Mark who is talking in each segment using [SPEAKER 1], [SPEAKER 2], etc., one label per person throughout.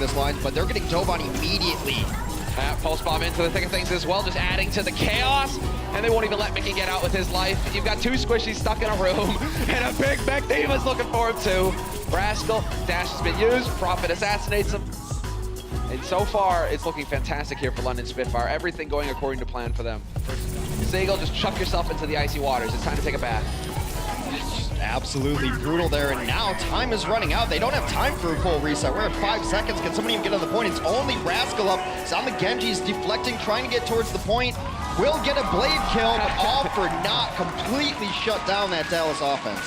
[SPEAKER 1] this line, but they're getting dove on immediately.
[SPEAKER 2] Pulse bomb into the thick of things as well, just adding to the chaos. And they won't even let Mickey get out with his life. You've got two squishies stuck in a room, and a big mech Diva's looking for him too. Rascal, dash has been used, Prophet assassinates him. And so far, it's looking fantastic here for London Spitfire. Everything going according to plan for them. Seagull, just chuck yourself into the icy waters. It's time to take a bath.
[SPEAKER 1] Absolutely brutal there, and now time is running out. They don't have time for a full reset. We're at 5 seconds. Can somebody even get on the point? It's only Rascal up. It's on the Genji's deflecting, trying to get towards the point. Will get a blade kill, but all for not completely shut down that Dallas offense.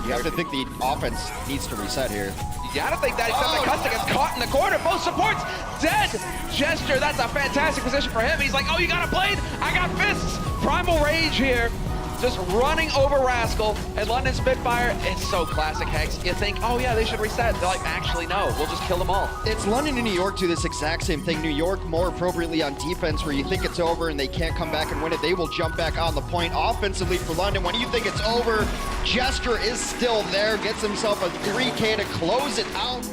[SPEAKER 1] You have to think the offense needs to reset here.
[SPEAKER 2] You gotta think that, except that Custa gets caught in the corner. Both supports dead. Gesture, that's a fantastic position for him. He's like, oh, you got a blade? I got fists. Primal Rage here. Just running over Rascal, and London Spitfire, it's so classic Hex. You think, oh yeah, they should reset. They're like, actually no, we'll just kill them all.
[SPEAKER 1] It's London and New York do this exact same thing. New York more appropriately on defense, where you think it's over and they can't come back and win it. They will jump back on the point. Offensively for London, when you think it's over, Gesture is still there, gets himself a 3K to close it out.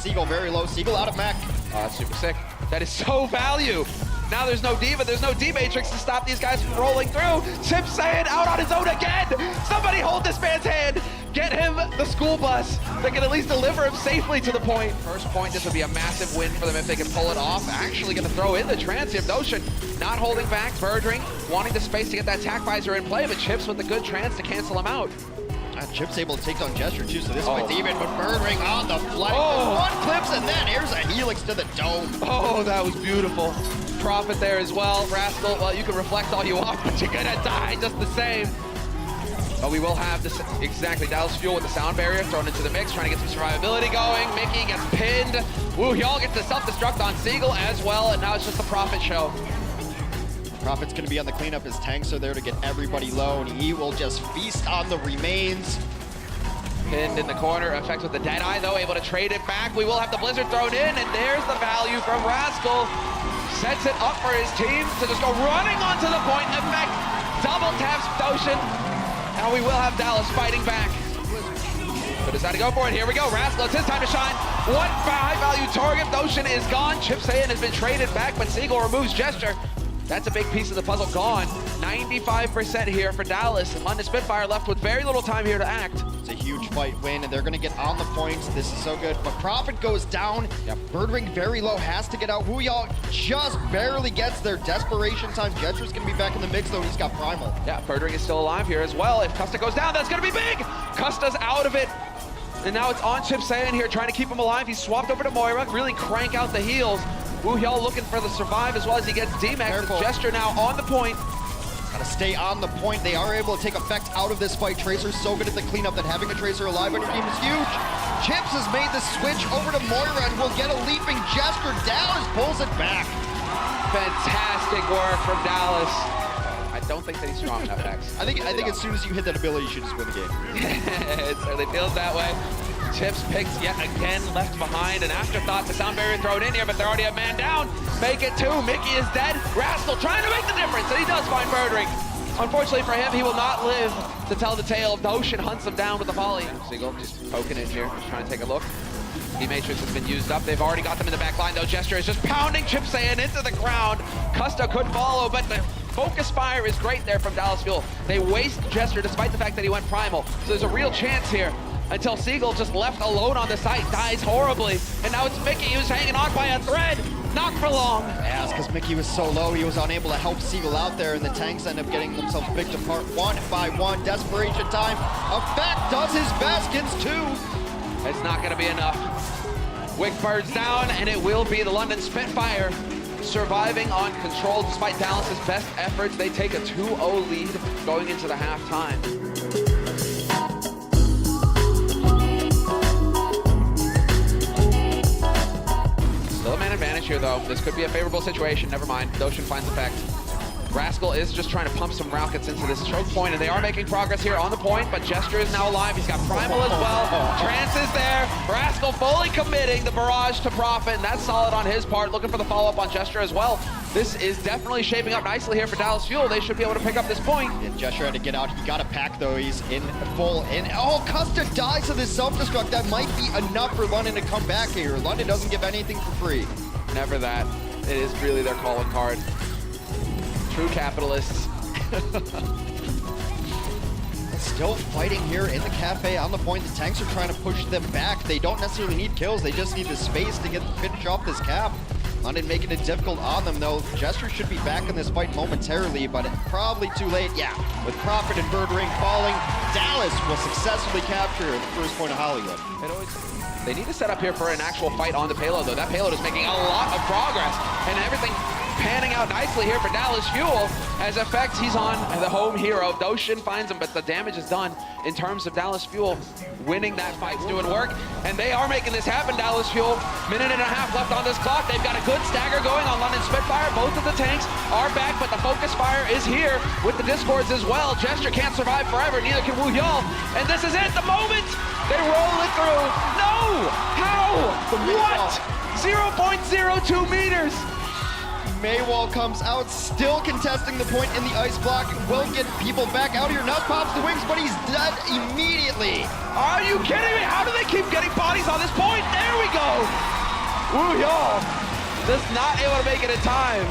[SPEAKER 1] Seagull very low. Seagull out of mech.
[SPEAKER 2] Oh, that's super sick. That is so value. Now there's no Diva, there's no D-Matrix to stop these guys from rolling through. Chip Saiyan out on his own again. Somebody hold this man's hand. Get him the school bus. They can at least deliver him safely to the point. First point, this would be a massive win for them if they can pull it off. Actually gonna throw in the transient Notion. Not holding back, Birdring wanting the space to get that attack visor in play, but Chips with a good trance to cancel him out.
[SPEAKER 1] Chip's able to take down Gesture too, so this one's even, but Birdring on the flank. One clips and then here's a Helix to the dome.
[SPEAKER 2] Oh, that was beautiful. Prophet there as well. Rascal, well, you can reflect all you want, but you're gonna die just the same. But we will have this, exactly, Dallas Fuel with the sound barrier thrown into the mix, trying to get some survivability going. Mickey gets pinned. Woo, y'all gets the self-destruct on Seagull as well, and now it's just the Prophet show.
[SPEAKER 1] Prophet's going to be on the cleanup. His tanks are there to get everybody low, and he will just feast on the remains.
[SPEAKER 2] Pinned in the corner, effect with the Deadeye, though, able to trade it back. We will have the Blizzard thrown in, and there's the value from Rascal. Sets it up for his team to just go running onto the point. Effect, double taps Doshin. Now we will have Dallas fighting back. But decided to go for it. Here we go. Rascal, it's his time to shine. One high-value target. Doshin is gone. Chip Saiyan has been traded back, but Seagull removes Gesture. That's a big piece of the puzzle gone. 95% here for Dallas, and London Spitfire left with very little time here to act.
[SPEAKER 1] It's a huge fight win, and they're going to get on the points. This is so good, but Prophet goes down.
[SPEAKER 2] Yep.
[SPEAKER 1] Birdring very low, has to get out. Wooyall just barely gets their desperation time. Gesture's going to be back in the mix, though. He's got Primal.
[SPEAKER 2] Yeah, Birdring is still alive here as well. If Custa goes down, that's going to be big. Custa's out of it. And now it's on Chip Saiyan here, trying to keep him alive. He's swapped over to Moira, really crank out the heals. Wooyall looking for the survive as well as he gets D-Max. Gesture now on the point.
[SPEAKER 1] Gotta stay on the point. They are able to take effect out of this fight. Tracer's so good at the cleanup that having a Tracer alive on your team is huge. Chips has made the switch over to Moira and will get a leaping Gesture. Dallas pulls it back.
[SPEAKER 2] Fantastic work from Dallas. I don't think that he's strong enough, X.
[SPEAKER 1] I think as soon as you hit that ability, you should just win the game.
[SPEAKER 2] It certainly feels that way. Chips picks yet again left behind. An afterthought, the sound barrier thrown in here, but they're already a man down. Make it two. Mickey is dead. Rascal trying to make the difference, and he does find Birdring. Unfortunately for him, he will not live to tell the tale. Doshin hunts him down with the volley. Seagull just poking in here, just trying to take a look. D-Matrix has been used up. They've already got them in the back line, though. Gesture is just pounding Chip Saiyan into the ground. Custa could follow, but the focus fire is great there from Dallas Fuel. They waste Gesture despite the fact that he went primal. So there's a real chance here until Seagull just left alone on the site, dies horribly. And now it's Mickey who's hanging on by a thread. Not for long.
[SPEAKER 1] Yeah, it's because Mickey was so low, he was unable to help Seagull out there, and the tanks end up getting themselves picked apart one by one. Desperation time. Effect does his best, gets two.
[SPEAKER 2] It's not gonna be enough. Wick birds down, and it will be the London Spitfire surviving on control despite Dallas's best efforts. They take a 2-0 lead going into the halftime. Still a man advantage here, though. This could be a favorable situation. Never mind. Doshin finds effect. Rascal is just trying to pump some rockets into this choke point, and they are making progress here on the point, but Gesture is now alive. He's got Primal as well. Trance is there. Rascal fully committing the barrage to Prophet, and that's solid on his part. Looking for the follow-up on Gesture as well. This is definitely shaping up nicely here for Dallas Fuel. They should be able to pick up this point.
[SPEAKER 1] And Gesture had to get out. He got a pack, though. He's in full. Oh, Custa dies to this self-destruct. That might be enough for London to come back here. London doesn't give anything for free.
[SPEAKER 2] Never that. It is really their calling card. True capitalists.
[SPEAKER 1] Still fighting here in the cafe on the point. The tanks are trying to push them back. They don't necessarily need kills. They just need the space to finish off this cap. London making it difficult on them, though. Gesture should be back in this fight momentarily, but probably too late. Yeah, with Prophet and Bird Ring falling, Dallas will successfully capture the first point of Hollywood.
[SPEAKER 2] They need to set up here for an actual fight on the payload, though. That payload is making a lot of progress, and everything panning out nicely here for Dallas Fuel. As effect, he's on the home hero. Doshin finds him, but the damage is done in terms of Dallas Fuel winning that fight, doing work, and they are making this happen, Dallas Fuel. Minute and a half left on this clock. They've got a good stagger going on London Spitfire. Both of the tanks are back, but the focus fire is here with the Discords as well. Gesture can't survive forever, neither can Wu Yal, and this is it, the moment! They roll it through. No! How? What? 0.02 meters!
[SPEAKER 1] Maywall comes out, still contesting the point in the ice block. Will get people back out here. Nuss pops the wings, but he's dead immediately.
[SPEAKER 2] Are you kidding me? How do they keep getting bodies on this point? There we go. Woo, y'all. Just not able to make it in time.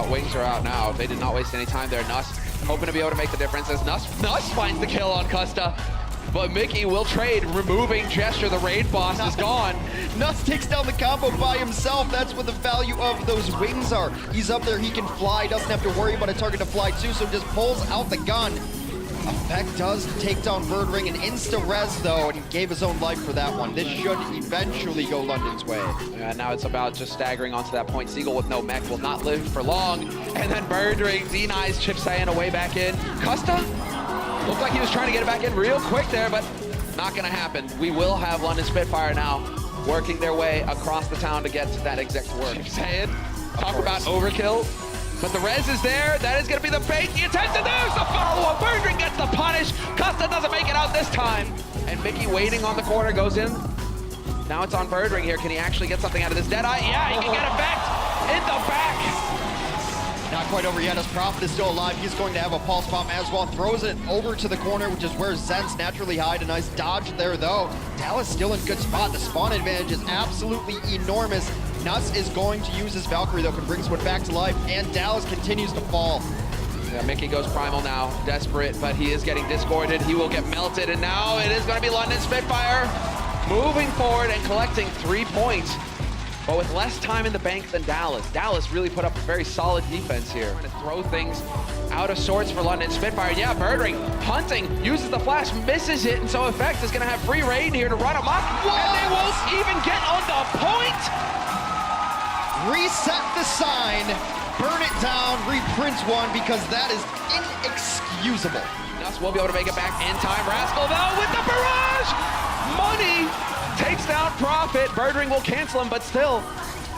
[SPEAKER 2] Wings are out now. They did not waste any time there. Nuss hoping to be able to make the difference as Nuss finds the kill on Custa. But Mickey will trade, removing Gesture. The raid boss is gone.
[SPEAKER 1] Nuss takes down the combo by himself. That's what the value of those wings are. He's up there, he can fly, doesn't have to worry about a target to fly to, so just pulls out the gun. Effect does take down Bird Ring and insta-res though, and he gave his own life for that one. This should eventually go London's way.
[SPEAKER 2] Yeah, now it's about just staggering onto that point. Seagull with no mech will not live for long. And then Bird Ring denies Chip Cyan way back in. Custa? Looked like he was trying to get it back in real quick there, but not gonna happen. We will have London Spitfire now working their way across the town to get to that exact work. Saying, talk about overkill, but the res is there. That is gonna be the bait. The attempt, and there's the follow-up. Bird Ring gets the punish. Custa doesn't make it out this time. And Mickey waiting on the corner goes in. Now it's on Bird Ring here. Can he actually get something out of this Deadeye? Yeah, he can get effect in the back.
[SPEAKER 1] Not quite over yet as Prophet is still alive. He's going to have a pulse bomb as well. Throws it over to the corner, which is where Zens naturally hide. A nice dodge there, though. Dallas still in good spot. The spawn advantage is absolutely enormous. Nuss is going to use his Valkyrie, though, and brings one back to life, and Dallas continues to fall.
[SPEAKER 2] Yeah, Mickey goes primal now, desperate, but he is getting discorded. He will get melted, and now it is going to be London Spitfire moving forward and collecting 3 points. But with less time in the bank than Dallas. Dallas really put up a very solid defense here. Trying to throw things out of sorts for London Spitfire. Yeah, Bird Ring hunting, uses the flash, misses it, and so Effect is gonna have free reign here to run amok. And they won't even get on the point!
[SPEAKER 1] Reset the sign, burn it down, reprint one, because that is inexcusable.
[SPEAKER 2] Nuss will be able to make it back in time. Rascal though with the barrage! Money! Takes down Prophet. Bird Ring will cancel him, but still,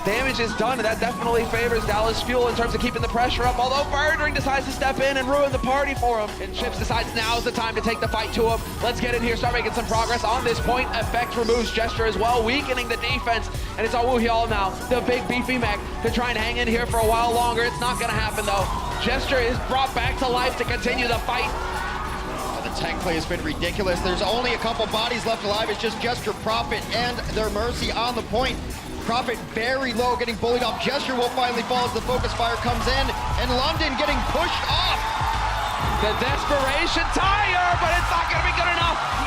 [SPEAKER 2] damage is done, and that definitely favors Dallas Fuel in terms of keeping the pressure up, although Bird Ring decides to step in and ruin the party for him. And Chips decides now's the time to take the fight to him. Let's get in here, start making some progress on this point. Effect removes Gesture as well, weakening the defense, and it's on Wu Hyal now, the big beefy mech, to try and hang in here for a while longer. It's not gonna happen though. Gesture is brought back to life to continue the fight.
[SPEAKER 1] The tank play has been ridiculous. There's only a couple bodies left alive. It's just Gesture, Prophet, and their Mercy on the point. Prophet very low, getting bullied off. Gesture will finally fall as the focus fire comes in, and London getting pushed off.
[SPEAKER 2] The desperation tire, but it's not gonna be good enough.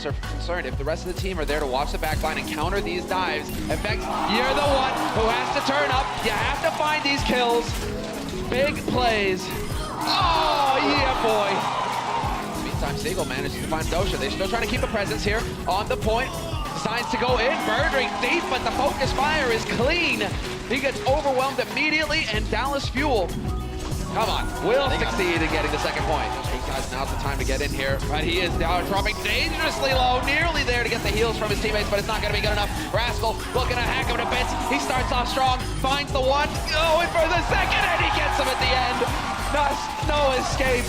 [SPEAKER 2] Are concerned if the rest of the team are there to watch the backline and counter these dives. In fact, you're the one who has to turn up. You have to find these kills. Big plays. Oh, yeah, boy. Meantime, Seagull manages to find Dosha. They're still trying to keep a presence here on the point. Decides to go in. Bird Ring deep, but the focus fire is clean. He gets overwhelmed immediately, and Dallas Fuel Come on, will succeed in getting the second point. Hey guys, now's the time to get in here. But he is now dropping dangerously low, nearly there to get the heals from his teammates, but it's not going to be good enough. Rascal looking to hack him to bits. He starts off strong, finds the one, going for the second, and he gets him at the end. No escape.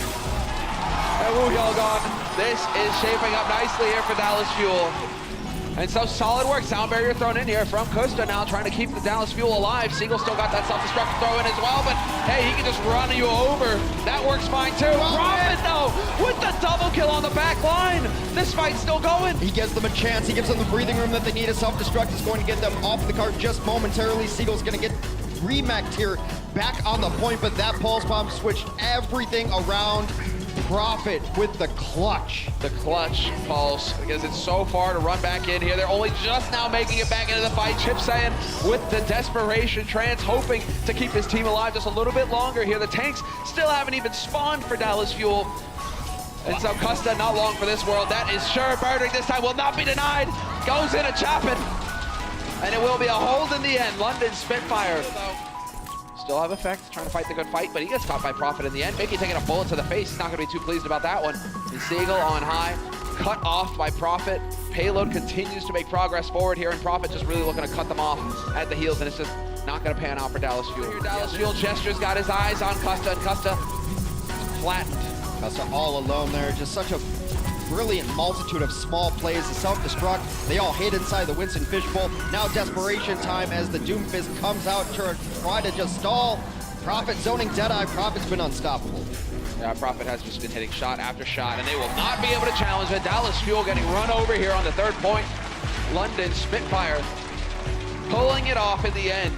[SPEAKER 2] And Wu gone. This is shaping up nicely here for Dallas Fuel. And so solid work, sound barrier thrown in here from Kusta now trying to keep the Dallas Fuel alive. Seagull still got that self-destruct throw in as well, but hey, he can just run you over. That works fine too. Profit though, with the double kill on the back line. This fight's still going.
[SPEAKER 1] He gives them a chance, he gives them the breathing room that they need. A self-destruct is going to get them off the cart just momentarily. Seagull's gonna get remacked here, back on the point, but that pulse bomb switched everything around. Profit with the clutch.
[SPEAKER 2] The clutch pulse, because it's so far to run back in here. They're only just now making it back into the fight. Chip saying with the desperation trance, hoping to keep his team alive just a little bit longer here. The tanks still haven't even spawned for Dallas Fuel. And so Kusta not long for this world. That is sure. Birding this time will not be denied. Goes in a chopping. And it will be a hold in the end. London Spitfire. Still have effect, trying to fight the good fight, but he gets caught by Profit in the end. Mickey taking a bullet to the face. He's not going to be too pleased about that one. And Seagull on high, cut off by Profit. Payload continues to make progress forward here, and Profit just really looking to cut them off at the heels, and it's just not going to pan out for Dallas Fuel. Here, Dallas Fuel gestures, got his eyes on Kusta, and Kusta flattened.
[SPEAKER 1] Kusta all alone there, just such a brilliant multitude of small plays. The self-destruct, they all hid inside the Winston fishbowl. Now desperation time as the Doomfist comes out to try to just stall. Profit zoning Deadeye. Profit's been unstoppable.
[SPEAKER 2] Yeah, Profit has just been hitting shot after shot, and they will not be able to challenge it. Dallas Fuel getting run over here on the third point. London Spitfire pulling it off in the end.